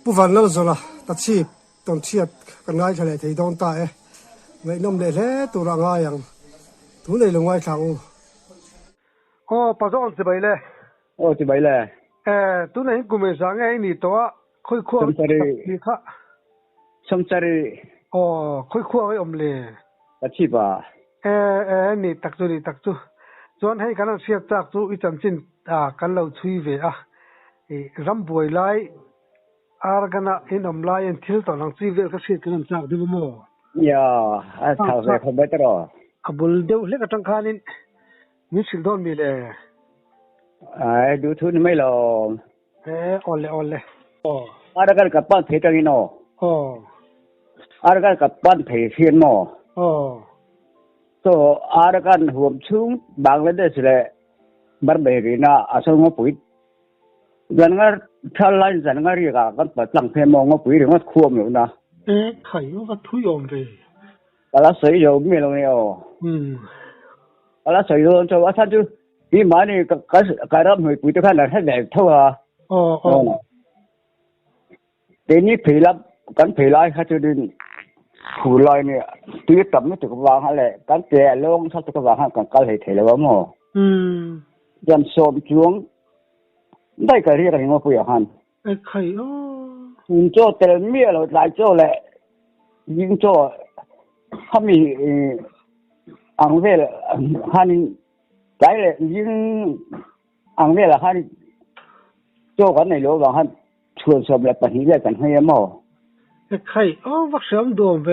ผู้ฟังนั่นสิละตัดชีพตอนเชียดกันง่ายทะเลที่ต้องตายไม่น้ำเละตัวร่างง่ายอย่างทุนในลงไว้ขังอ๋อปัจจุบันสิบใบเลยโอ้สิบใบเลยตัวไหนกูไม่สั่งไอ้นี่ตัวค่อยขั้วนี่ค่ะสมศรีอ๋อค่อยขั้วไว้อมเลยตัดชีพนี่ตักจูส่วนให้กันเสียจากจูอีจันจินกันเราช่วยเวรำบวยไล่กันอินอมไล่อินทิลตอนหลังช่วยเวก็เสียกันจากดิบโม่ย่าถ้าเวกเขาไม่ตรอบุลเดียวเล็กตั้งขานินมิสิลโดนมีเลยดูทุนไม่ลงออลเลยอ๋อกันกับปั้นเพชรกินอ๋อกันกับปั้นเพชรเชียนโม่อ๋อso kan huam chung Bangladesh le barberi na asal ngopui jangar thalai jangar ri ga kan patlang phe mo ngopui ri ngot khuam lo na khai yo ga thu yom re ala sei yo me lo ne o ala sei yo cho asa ju bi ma ni ka ram hui pui to khan la thai dai tho a te ni philap kan philai kha chu dinผู้ลอยเนี่ยตีตับไม่ถูกวางฮะเลยการแก่ลงถ้าถูกวางฮะกันก็เลยเทเลยว่าโม่ยันโซมจวงได้ก็เรียกอะไรมาพูดอย่างนั้นใครยิงโจ้แต่เมียเราหลายโจ้แหละยิงโจ้เขามีอังเวลฮันใจเลยยิงอังเวลฮันโจ้กันในโลกว่าฮันชวนสมแล้วปฏิเสธกันให้โม่ใครวักเสริมดวงเว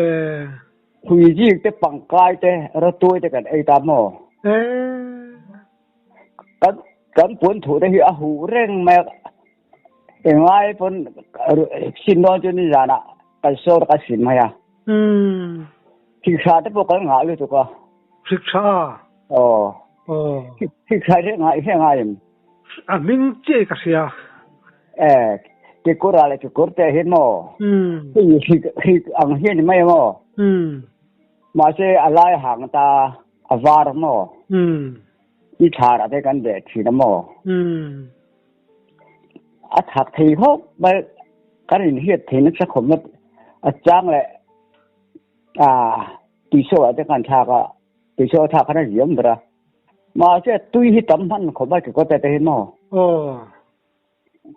คุยจีแต่ปังกายแต่ระตัวแต่กันไอ้ตามโมกันปนถูได้ที่หูเร่งแม่เอ็งไอ้ปนสินนอนจนนี่จานะกันโซ่กันสินมาศึกษาแต่พวกกันหาเลยถูกป่ะศึกษาศึกษาได้ไงมิงเจ๊กเสียcái cô ra lại cái cô té hết mò khi ăn hết thì mấy mò mà sẽ alai hàng ta avar mò đi thà ra cái căn để thì nó mò thật thì không mà cái này hiện thì nó sẽ không mất trang lại tùy số ở cái căn thà cả tùy số thà cái nó gì ra mà sẽ tùy hết tấm hắn không phải cái cô té hết mò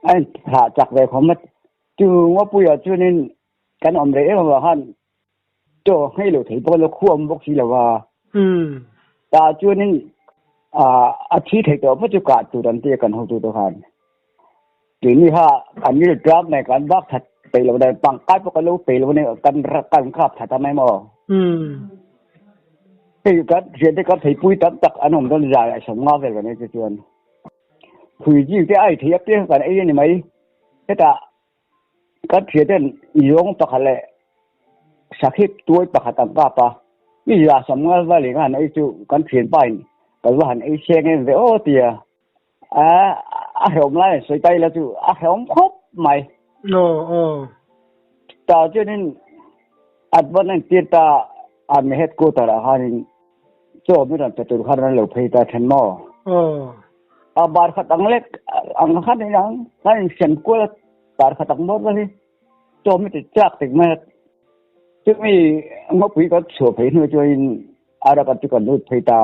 anh thả chặt về không mất chứ ngõ bây giờ cho nên cái ông rể mà han cho hay là thấy bao nhiêu khuôn bốc xí là và ta cho nên chỉ thấy đó mới cho cả tụi đàn tiền cần hậu tụi tôi han chỉ như ha anh như drop này cái vác thật tỷ lệ này bằng cái bốc cái lô tỷ lệ này cần khắp thật mấy mò thì cái chuyện đấy có thấy vui tấm tắc anh ông đó dài lại sống ngon về cái này cho chuyệnคุยจีที่ไอ้เทียบเทียบกันไอ้นี่ไหมแต่ก็เทียบกันยงตะขันเลยสักทีตัวตะขันตั้งป้าป่ะนี่ยาสำคัญว่าหรือกันไอ้จู่กันเทียนไปแต่ว่าหันไอ้เชียงเองโอ้เตียเหมไรสวยใจแล้วจู่เหมครบไหมแต่เจ้านี่อัดวันนั้นเตียตาอันไม่เห็ดกูแต่ละหันโจ้ไม่ต้องจะตัวขันนั้นเหลือเพย์ตาเทนมอbar khatang lek ang khan yang kan sen ko bar khatang mot wali to mi chak tik ma chu mi ngo pui ko chu phei nu join ara ka ti kan nu phei ta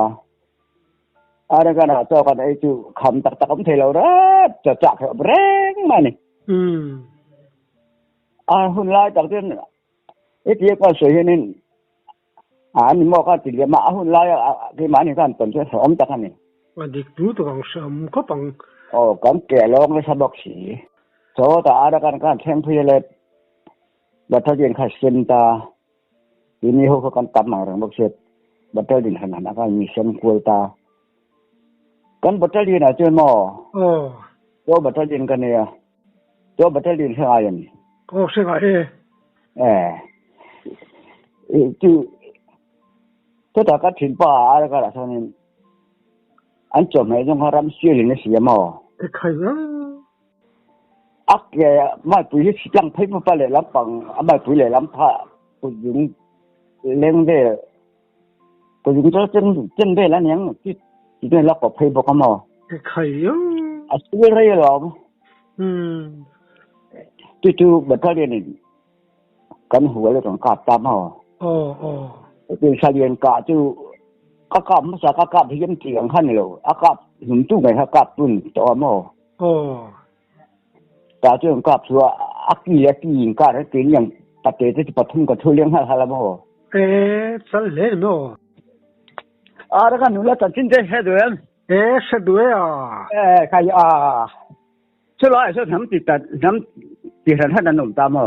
ara ka na to ka ai chu kham tak tak am thei lo ra cha chak reng ma ni hun lai tak ten e ti ko so yin ni ni mo ka ti le ma hun lai ki ma ni kan ton che som tak niวันเด็กดูตัวของสมก็ปังกันแก่ลงเลยสะดวกสีโซ่แต่อาการการแข่งพิเรศบัตรเดินขัดเส้นตาทีนี้เขากันตับมาเรื่องบักเสร็จบัตรเดินขนาดนั้นก็มีเส้นกล้วยตากันบัตรเดินอะเจ้าหม้อตัวบัตรเดินกันเนี่ยตัวบัตรเดินเสียงอะไรเสียงอะไรจู่ตัวตากัดถินป่าอะไรกันอะไรนี่anh chồng này trong haram xuyên lên cái gì mà cái gì cái mai bùi hết chẳng thấy một vài lắm bằng mai bùi lệ lắm thà bùi dùng lên về bùi dùng cho chân về là nhang chỉ nên là có thấy một cái mà cái gì xuyên đây là จู่ๆบัดเรียนนี่กันหัวเลยต้องกลับตามหอเป็นชาเรียนกะจู่ก็กลับมาสักกลับที่ยังเสียงขั้นนี่แล้วกลับหุ่นตู้ไงครับกลับตุนต่อหม้อกะจู่กลับชัวอักกี้ยิงกะแล้วกินอย่างตัดเตะที่ปฐุมกับทุเรียนให้ละหม้อสันเล่นเนาะแล้วกันหนูละตัดสินใจเฮ็ดด้วยเฮ็ดด้วยใครช่วยช่วยทำติดตัดทำติดท่านนั่นหนุ่มตามหม้อ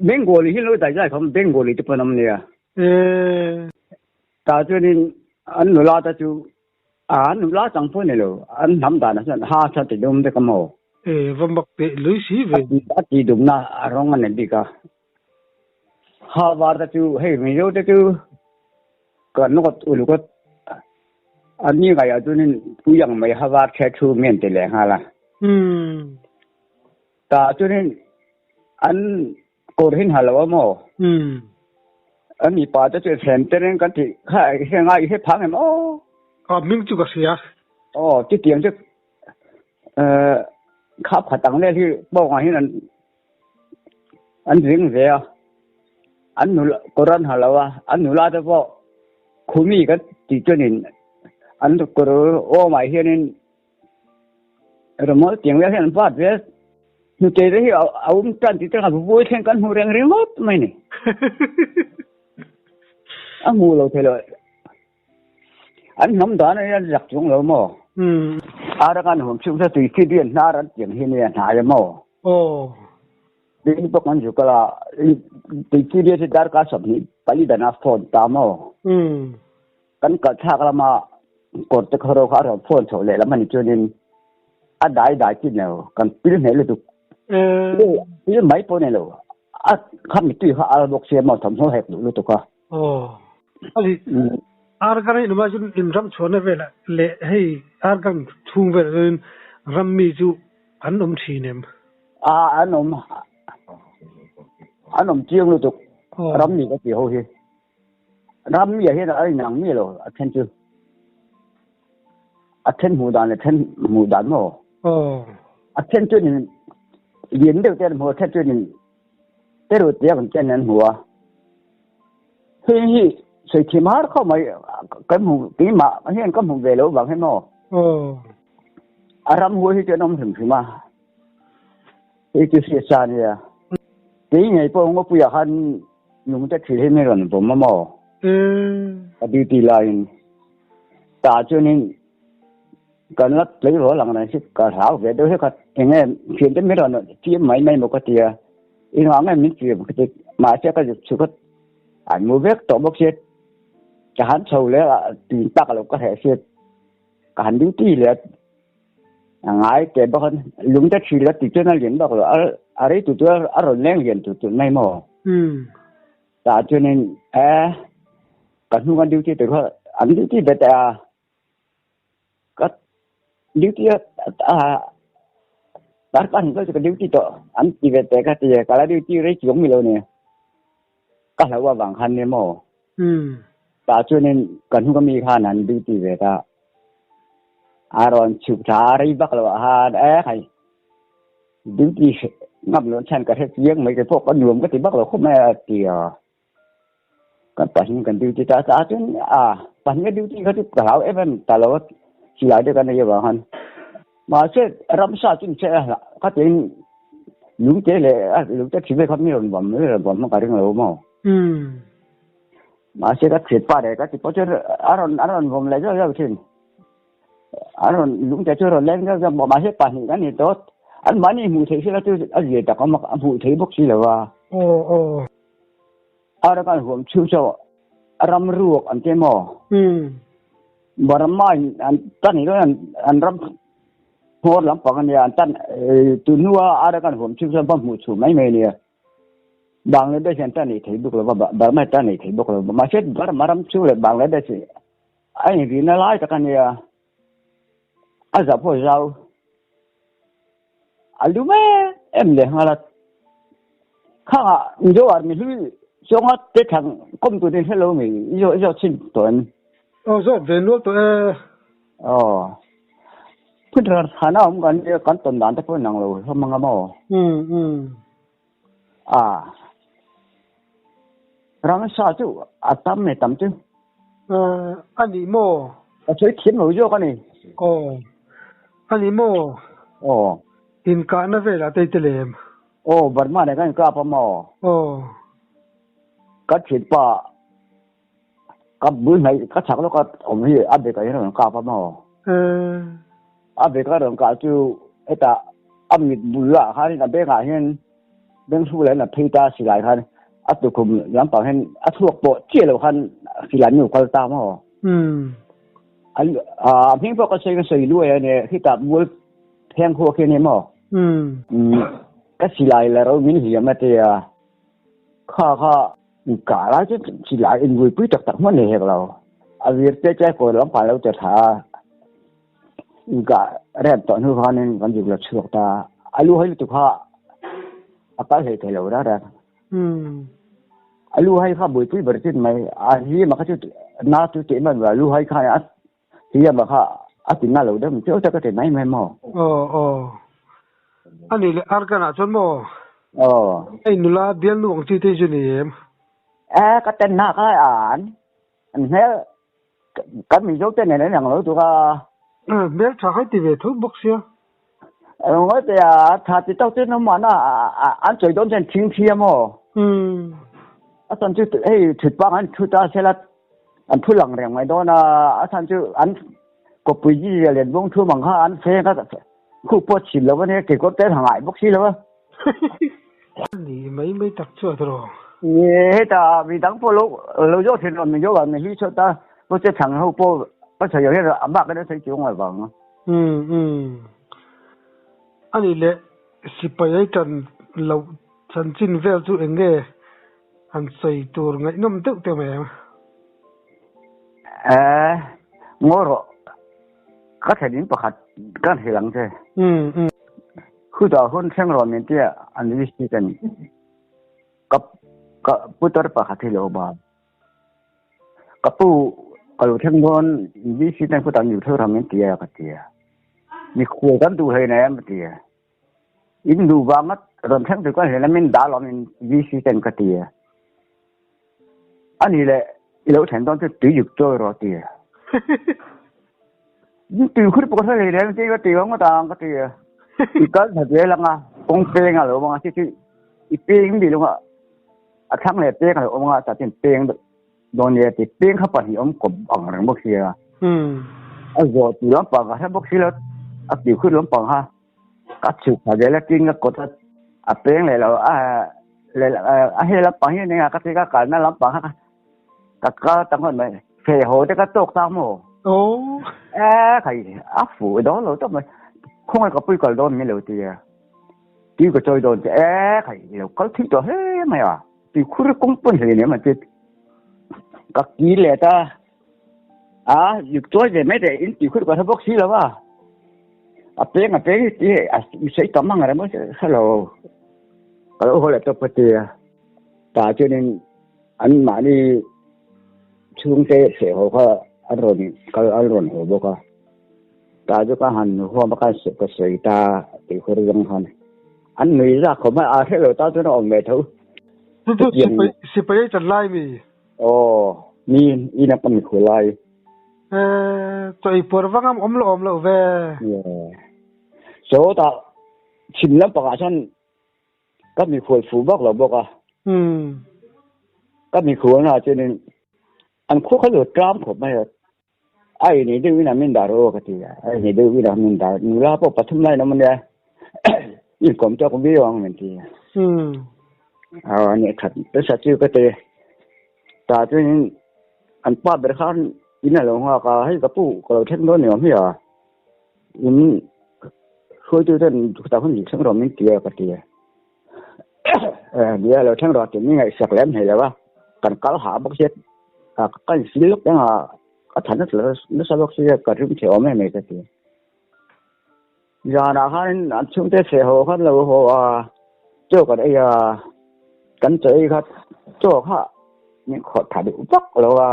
เบงโกลีที่รู้ได้ใจของเบงโกลีที่เป็นน้ำเนี่ยแต่ช่วงนี้อันหนูลาแต่จู่หนูลาจังพูนนี่เลยอันทำได้นะฉันหาชัดติดดมได้ก็มั่ววันบักเตะลุยสิเว้ยติดดมนะร้องมันดีก็หาว่าแต่จู่เฮ้ยไม่รู้แต่จู่ก็นกอุลุก็อันนี้ก็อย่างจู่นี่ผู้ยังไม่หาว่าแค่ชูเมียนติเลยฮะล่ะแต่จู่นี่อันกูเห็นฮัลโหลมั้งอันนี้ป้าจะช่วยเซ็นเตอร์กันที่ข้าเห็นไงเห็นพังเห็นมิงจุกเสียที่เตียงจะขับขัดตังเลยที่บอกว่าที่นั่นอันจริงเสียอันหนูกูรันฮัลโหลอันหนูลาจะบอกคุณมีกันที่จุดนี้อันกูรู้ไม่เห็นนี่เราไม่เตียงเลยเห็นฟาดเลยหนูเจอที่เอาการที่จะขับบุยเช่นกันหูเร่งรีโมทไม่เนี่ยมูเราเท่าไรอันน้ำตาลนี่จักจงเราหม้อแล้วกันผมชื่อว่าตีที่เรียนน่ารักอย่างที่เนี่ยหายหม้อดีพวกมันอยู่ก็ละตีที่เรียนที่ดาร์กาสมีไปลีดานาฟอนตามหม้อกันกระชากละมากดตะคารขาเราฟอนโฉเลยแล้วมันจนได้ที่เนี่ยกันปีนเหนือเลยตุปีนไม่ปนเลยลูข้ามตีเขาเอาบอกเสียมาทำหัวเห็ดลูกตุกAli argan in imagine in ram chone vela le hey argan thung vela ram mi chu anom thinem anom chiang lu tuk ram mi ka ti ho hi ram mi he na ai nang mi lo athen chu athen mu dan le then mu dan mo athen chu ni yen de te mo athen chu ni te ro te kan chen nan huwa hi sự chỉ mà không mấy cái mùng tí mà hiện có mùng về lỗ bằng hết mò ram hôi thì nó không mà cái sự xa này tí ngày bao nhiêu bây giờ han dùng cái chỉ hết mấy lần bấm mò đi đi lại ta cho nên cần lắm lấy lỗ lần này chứ cả thảo về đối với các anh em chuyển đến mấy lần chỉ mấy một cái tiền in hoàng em mình chuyển một cái mà sẽ có sự có ảnh mua vé tổ bốc xếp cả hắn sầu lấy là tìm tắc là có thể xếp cả hắn đứng tí là ngái cái bác hơn lúng ta chỉ là từ trên nó liền bác là ở đấy tụi tôi ở rồi lên liền tụi này mò ta cho nên cả hôm qua điều trị từ họ anh điều trị về ta có điều trị đã ăn có cái điều trị đó anh chỉ về cái gì cả là điều trị đấy giống như lâu nèก็แล้วว่าบางคันเนี่ยหมอแต่ช่วงนี้กันก็มีค่านั้นดูตีเวทอารอนฉุกชารีบักแล้วฮะใครดูตีงับล้วนฉันก็เทียงไม่ได้พวกก็หนุ่มก็ตีบักแล้วเขาไม่เตียวกันปัจจุบันกันดูตีตาตาจนปัจจุบันดูตีเขาที่กล่าวมันตลอดสิ่งหลายด้วยกันในบางคันมาเช่นรำซาจนเช่ละก็ถึงลุงเจเลยลุงเจชีวิตเขาไม่รอนบ่มไม่รอนบ่มมันก็เรื่องเราหมอมาเสียก็เสียป้าเลยก็ที่พอเจออารอนผมเลยก็ทิ้งอารอนลุงจะเจอเราเล่นก็จะบอกมาเสียป้านี่กันนี่ตัวอันมันนี่หมู่ที่เราตัวอะไรแต่ก็มาหมู่ที่พวกที่เราว่าอารอนผมชื่อเจ้ารำรวกอันเจมอบารมีอันตั้งนี่ก็อันรำหัวลำปางเนี่ยอันตั้งตัวนัวอารอนผมชื่อเจ้าบ้านหมู่ชูไม่เมเนี่ยบางเรื่องตั้งนี่ที่บุกเลยว่าบางไม่ตั้งนี่ที่บุกเลยมาเช็ดบารมชูเลยบางเรื่องไอ้ที่นั่นไล่ตะกันเนี่ยอาจจะพอเราดูไหมเลยฮะล่ะข้าโยอาร์มีลุยช่วงเด็กทางก้มตัวเดินให้เรามีโยชิ้นตัวนั้นชอบเดินรถตัว พูดถึงฐานะของกันเนี่ยกันต้นด่านแต่พูดหนังเราเพราะมังกรหม้อรังชาจูอัตตามไม่ตามจูอันนี้โม่ช่วยเขียนหน่อยโยกันนี่อันนี้โม่อินกาหน้าเวลาเตยเลมบัดมาเนี่ยกันกล้าพม่ก็เขียนป่ะกับบุญไหนก็ฉักแล้วก็ผมที่อัปเดตกันเรื่องกล้าพม่อัปเดตก็เรื่องกล้าจูไอ้ตาอัปเดตบุญละฮะนี่นะเบงอ่ะเห็นเบงสู้เลยนะพี่ตาสิหลายคันอัตุคุมยังต่อเห็นอัตุกโปเจี๊ยเราคันสิหลายอยู่คนตามม่เพียงพอก็ใช้กันใส่ด้วยเนี่ยที่ตาบุญแทงหัวแค่นี้ม่ก็สิหลายแล้วเราวินิจฉัยมาเตะข้ากาแล้วจะสิหลายอินวุ้ยปุ้ยตักมันเนี่ยเราวิร์เตใจคนร้องผ่านเราจะท้ากาเริ่มต้นหัวนี่กันอยู่แล้วช่วงตาลูให้ตุข้าก็เหตุเราได้ลูให้ข้าบุ้ยปุ้ยบริสุทธิ์ไหมที่มันก็จะน่าตุเตมันว่าลูให้ข้าที่มันข้าติดหน้าเราได้มันเจ้าจะก็เตะไม่หม้ออันนี้เลยอาร์กันอ่ะชนโม่ไอ้นุลาเดียนหลวงที่ที่จุนีก็เต้นหน้าก็อ่านอันนี้ก็มียกเต้นในอย่างเราตัวก็เมื่อถ้าให้ตีเวทุกบุกเสียว่าแต่ถ้าติดต่อเต้นน้ำมันอันใจโดนเต้นทิ้งเทียมตอนที่ถือว่าอันชุดตาเสร็จอันผู้หลังแรงไม่โดนตอนที่อันก็ปุยยี่เรียนวงทั่วมังค่าอันเฟก็คู่ปวดฉินแล้ววันนี้เกี่ยวกับเต้นหายบุกซี่แล้วนี่ไม่ตักชั่วตลอดแต่มีตั้งพวกเราโยกเห็นเราไม่โยกอะไรที่ชุดตาพวกเจ้าถังเขาพวกก็ใช้อย่างนี้เราบ้าก็ได้ใช้จิ้งไว้บ้างอันนี้แหละสิไปให้จันเราฉันจินเวลจูเองเง่อันใส่ตัวไงน้ำตึกเต็มเลยงอรก็เห็นประคัดก็เห็นหลังใช่คือต่อคนเชียงรายเนี่ยที่อันนี้สิกันก็พูดต่อประคัดที่เราบ้างก็ปูก็อยู่เชียงรายวิสิตในผู้ต่างอยู่เท่าทำเนี่ยที่ก็ที่มีคุยกันดูให้เนี่ยมันที่อินดูบ้างมั้งรวมทั้งตัวก็เห็นแล้วมันด่าเราเป็นวิสิตก็ที่อันนี้แหละเราเห็นตอนที่ตีอยู่ตัวเราที่ยิ่งตีขึ้นปกติเลยเนี่ยที่ก็ตีของก็ต่างก็ตีอีกก็ถัดเวลาไงกงเปงอะไรบางที่อีเปงดีลงอ่ะทั้งเลยเปงอะไรบางแต่ที่เปงโดนเนี่ยตีเปงเข้าไปที่อมกบอ่างเรื่องบุกเสียอ่ะโยตีล้มปังถ้าบุกเสียแล้วอ่ะตีขึ้นล้มปังฮะกัดฉุกถัดเวลากินก็กดอ่ะเปงเลยเราเลยให้ล้มปังนี่เนี่ยก็ที่ก็การนั่นล้มปังฮะก็ตั้งคนไปเสียหัวแต่ก็ตกตามหมดใครฝูđó rồi tức mà không ai có bơi còn đồn như lâu thì đi có chơi đồn thìใครเราcó thích đó hết mày à thì khu vực công phân thì nếu mà thì các kỹ lệ ta dục chơi về mấy để in thì khu vực có bác sĩ là bé thì sẽ tóm bằng rồi mới hello ở hồi là tôi phải thì ta cho nên anh mà đi chung cái sẽ hồอันรอนก็อันรอนหัวบกตาจุกหันหัวบกสุกสุยตาติคุริยังหันอันนี้รักเขาไม่อาเทเราตาจุนออกเมทัลสิไปจัดไล่มีนี่อีนับมันคุยไล่ตัวอีปวดฟังอมละเว้โซตาชิมแล้วปากฉันก็มีคุยฟูบอกเราบอกก็มีคุยนะเจนอันคู่เขาหลุดกล้ามผมไม่ไอ้นี่ดูวินามินดาโร่ก็ทีไอ้นี่ดูวินามินดานูลาพวกปัทมไลน้ำมันเนี่ยยิ่งผมเจ้าก็ไม่ยอมเหมือนทีอันนี้ขัดแล้วสัจจิก็ทีแต่ที่นี่อันป้าเบรคันอินอะไรลงว่าก็ให้กับผู้ก็เราเทคโนโลยีไม่เหรอคุยดูท่านแต่คนหญิงทั้งเราไม่เกี่ยวก็ทีเดี๋ยวเราทั้งเราจะมีไงสักเล่มเห็นแล้วว่าการก้าวหาบุกเช็ดก็สิลูกยังก็ทันนั่นเลยนั่นสำหรับสิ่งที่การรุ่งเช้าไม่ก็ทียานาฮันอันช่วงเช้าเขาเราหัวโจกันไอ้กันใจครับโจค่ะนี่ขอถ่ายดูปั๊กแล้วว่า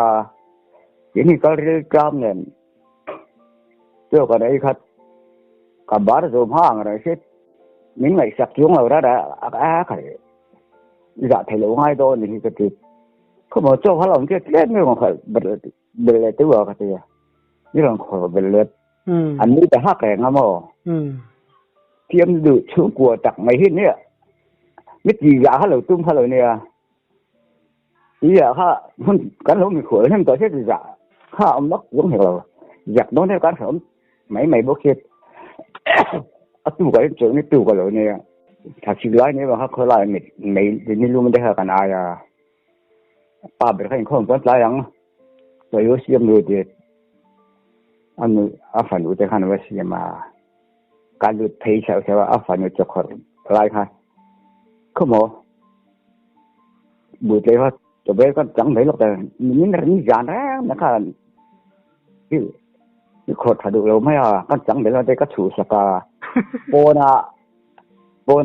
อย่างนี้ก็เรียกกล้ามเนี่ยโจกันไอ้ครับ kabar zo hang ra se min ngai sak chung lo ra da a khai dạ thầy lỗ ngay đó thì cái gì không mà cho họ làm cái kết như mà phải bật lại tới vào cái gì như là khỏi bật lại anh ấy đã hát cái ngắm mà tiêm được chú của tặng mấy hết nè biết gì giả hát lâu tung hát lâu nè ý là ha không cán lỗ mình khổ thêm tới hết gì giả ha ông nó giống hiểu là giặc nó theo cán khổng mấy bốc hết tu cái chỗ này tu cái lỗ nèถ้าสิ่งร้ายนี้ว่าเขาไล่ไม่รู้มันได้หากันอะไรป้าเป็นใครคนก็หลายอย่างตัวยุสิยมรู้ดีอันนี้อาฝันอุตส่าห์ว่าสิมาการดูเพย์เสียว่าอาฝันอยู่จะขอไล่ค่ะเขาบอกบุตรเลยว่าตัวเบลก็จังไม่หรอกแต่นี่จานแรงนะครับที่ขอถ้าดูเราไม่ก็จังไม่เราได้ก็ถูกสกาโบน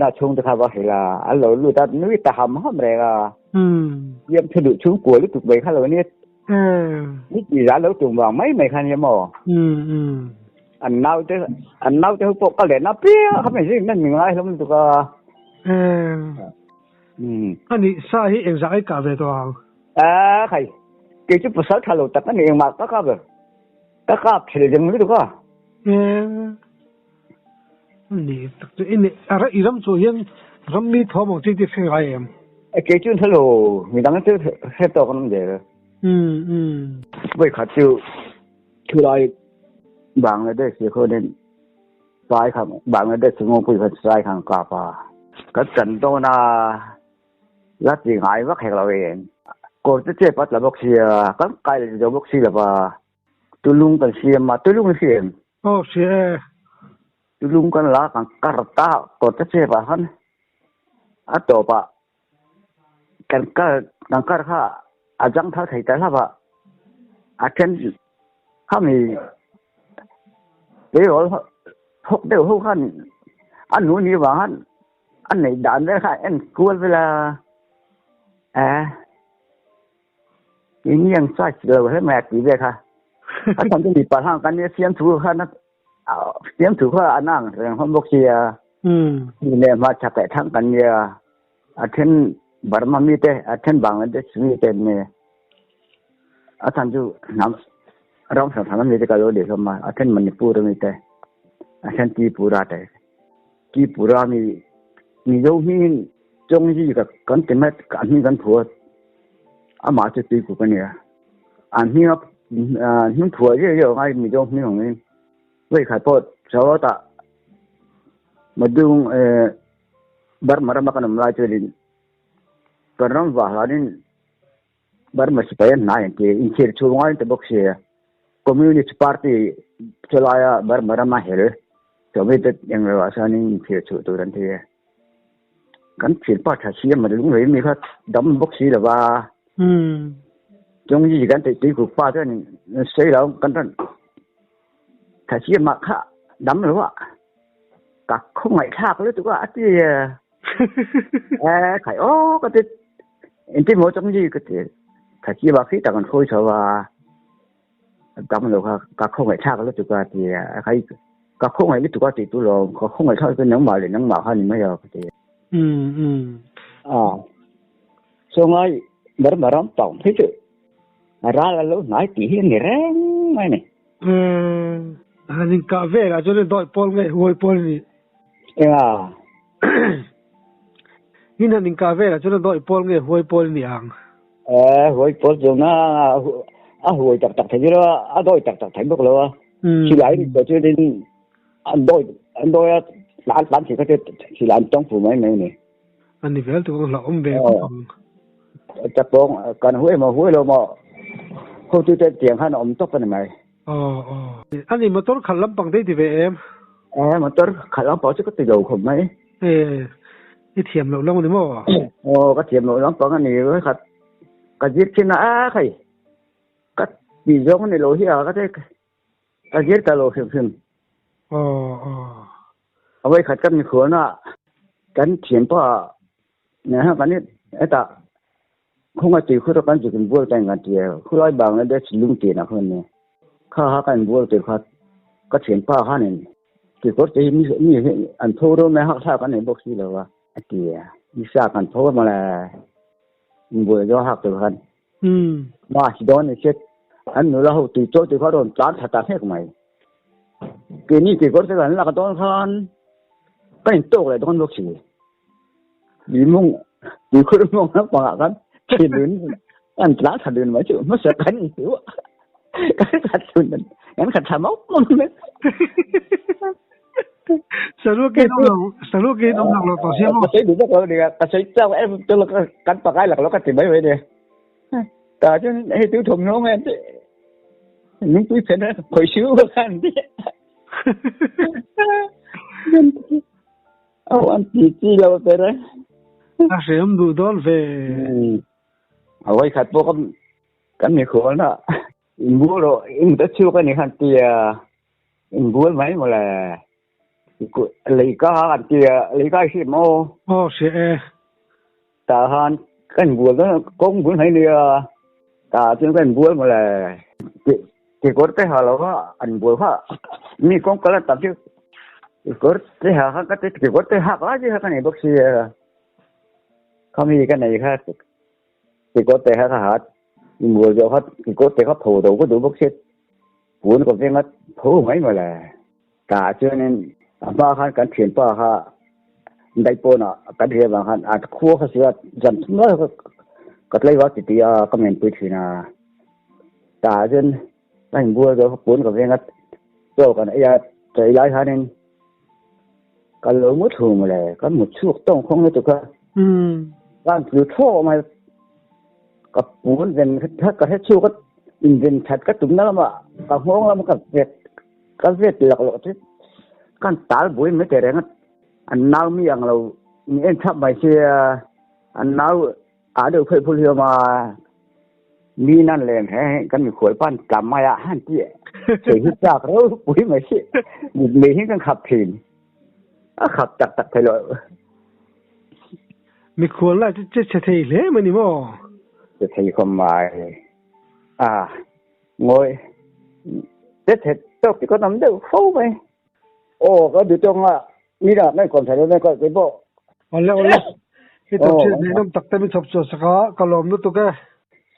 าchungจะทำอะไรล่ะอันเรารู้แต่นึกแต่ทำห้ามอะไรล่ะเยี่ยมถดุchungกลัวหรือถูกใบข้าเราเนี่ยนี่จีร้านเราจุ่มวางไม่คันยังมั้งอันน่าจะพวกก็เลยน่าเปรี้ยวเขาไม่ใช่นั่นมีอะไรแล้วมันถูกอ่ะอันนี้สาเหตุเองจะไอ้กาเวตัวใครเกี่ยวกับภาษาไทยเราแต่กันเองมาก็กาเวก็กาเฉลี่ยยังไม่ถูกอ่ะนี่นี่อะไรอีรำตัวยังรำมีทอมจริงที่สิ่งไรเอ็มเกี่ยวกับทะลุมีตั้งแต่เฮ็ดตัวกันนั่นเด้อไม่ขัดจูคือไรบางเลยได้เสียคนเด่นสายข้างบางเลยได้สงบคุยกันสายข้างกาปาก็จันโตนาลัดยังหายวักแห่งเราเองก็จะเจ็บปัดระบบเสียก็ไกลระบบเสียว่าตุลุงกันเสียมาตุลุงเสียโอ้เสียลุงกันละกันการตากดจะเจ็บหันอัตโตปะกันการข้าอาจังท่าไถ่แต่ละปะอาเช่นข้ามีเดี๋ยวหกเดี๋ยวหกขันอันนู้นนี่ว่าหันอันไหนด่านได้ค่ะอันกวนเวลาอย่างนี้ยังใส่เกลือให้แม่ตีเลยค่ะถ้าทำจะมีปัญหากันเนี่ยเสียงถูกค่ะนะเสียงถือว่าอันนั่งเรื่องของบกเชียมีเนี่ยมาจากแต่ทั้งกันเนี่ยอาเช่นบาร์มามีเตอาเช่นบางอันเดชมีเตเนี่ยอาจารย์จูน้ำร้องสถานะมีเตก็รู้เดี๋ยวมาอาเช่นมณีปูรมีเตอาเช่นกีปูราเตกีปูรามีโยมีจงยี่กับกันเต็มแม่กันมีกันผัวอามาจะตีกูกันเนี่ยอันนี้หิ้งผัวเยอะๆไงมีโยมีของนี้เว้ยขายพอดชาวตะมาดูบาร์มารามากันมาเจอดินกระนั้นว่าหลานินบาร์มาสิไปนายที่อินเชียร์ช่วงวันที่บอกเสียคอมมิวนิสต์พาร์ตี้ชลายบาร์มารามาเฮร์จะไม่ได้ยังไงว่าสานินเชียร์ช่วงตัวนั้นที่กันเชียร์ป้าชาเชียร์มาดูเลยมีครับดำบอกเสียหรือว่าจงยี่กันตีกูป้าเจ้านี่เสียแล้วกันนั่นถ้าเชื่อมาค่ะดำหรือว่ากักคงไม่ท่าก็รู้ตัวว่าที่ไข่โอ้ก็จะเอ็นที่หมดจังยี่ก็จะถ้าเชื่อว่าที่ต่างกันคุยชว่าดำหรือว่ากักคงไม่ท่าก็รู้ตัวว่าที่ใครกักคงไม่รู้ตัวว่าที่ตัวเราเขาคงไม่ท่าเป็นน้องหมาหรือน้องหมาเขานี่ไม่เอาก็จะช่วงนี้บาร์มาร้องต่อที่จุดร้านเราหน่อยตีนี่แรงไหมเนี่ยอันนี้กาเฟ่ละจนได้ปอลไงหวยปอลนี่นี่นั่นกาเฟ่ละจนได้ปอลไงหวยปอลนี่อ่างหวยปอลจงนะหวยตักที่เราดอยตักที่พวกเราสิหลายนี่ก็จะได้อันดอยร้านสิก็จะสิหลายต้องผู้ไม่เนี่ยอันนี้เวลตัวเราเบลจับปองกันหวยเรามาเขาจะเตียงขันตกกันไหมอันนี้มอเตอร์ขันลำปังได้ดีเวมมอเตอร์ขันลำปังจะก็ติดอยู่ผมไหมนี่เทียมเราลงนี่มั้งก็เทียมเราลำปังอันนี้เลยครับก็ยึดขึ้นนะใครก็ดีจงในโลหิตก็ได้ก็ยึดกับโลขึ้นเอาไว้ขัดกันมีขวน่ะกันเทียมป่ะเนี่ยฮะกันนี่ไอ้ตาคงจะตีคู่กันจะเป็นบัวแต่งกันเดียวคู่ร้อยบางแล้วได้ลุงเตียนะคนนี้ข้าหากันบัวเตียก็เทียมป่ะข้านี่ กี่คนที่มีอันโทรรู้ไหมฮักท่ากันในบอกสิแล้วว่าเกี่ยมีสากันโทรมาแล้วบัวย่อฮักตัวกันมาสิโดนเช็ดอันนู้นเราตีโจ้ตีเขาโดนจัดถัดให้กันไหมกี่นี่กี่คนที่กันแล้วก็โดนกันก็ยังโตเลยโดนบอกสิดีมุ่งดีคนมุ่งนักปากกันที่ลื่นอันจัดถัดลื่นมาจู่ไม่เสียกันอีกวะกันขัดลื่นงั้นขัดทำเอามันเลยselalu kita orang lo toh siapa? Saya dulu kalau dia saya tahu tu kan pakai lah kalau kan tiba tiba dia. Tapi itu thùng nó men những túi phèn đó hồi xíu kan dia. Anh chị lâu rồi đấy. Asyam dudol về. Awai khat po kan ni khol na. Ibu lo ini tu kan ni kan dia. Ibu mai mula lấy cái gì mà sẽ ta han cái buồn đó cũng buồn hay nữa ta trên cái buồn mà là cái cốt cái hà lo anh buồn ha mi cũng có là tập chứ cái cốt cái hà cái cốt cái hà cái gì cái này bác sĩ khôngมีcái này khác cái cốt cái hà buồn rồi hết cái cốt cái thổ đầu có đủ bác sĩ buồn còn cái ngắt thổ mấy mà là ta cho nên ba kan kan thian pa ha dai po na kan he ba han at kho kha sia jan no ka tlai wa ti a comment pu thina ta jen ban bua do pun ka vengat to kan ya chai lai ha nen ka lo mu thu ma le kan mu chu tong khong le to ka kan chu tho ma ka pun ven ka he chu ka in ven that ka tum na ma ka hong la ma ka vet lak lo ti kan tal bui me tere ngat an nau mi ang lo ni en thap mai se an nau a de phoi phul ma mi nan len he kan mi khoi pan kam ma ya han ti se hi tak ro bui mai se mi hi kan khap thin a khap tak thai lo mi khol la che thei le mani mo che thei khom mai ngồi tết thết tóc thì có nắm được phô mày có được trong mi là mấy con thấy mấy con cái bộ ole cái tập chuyện này nó tập tay mình chụp cho sao cả lom nó tụi cái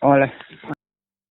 ole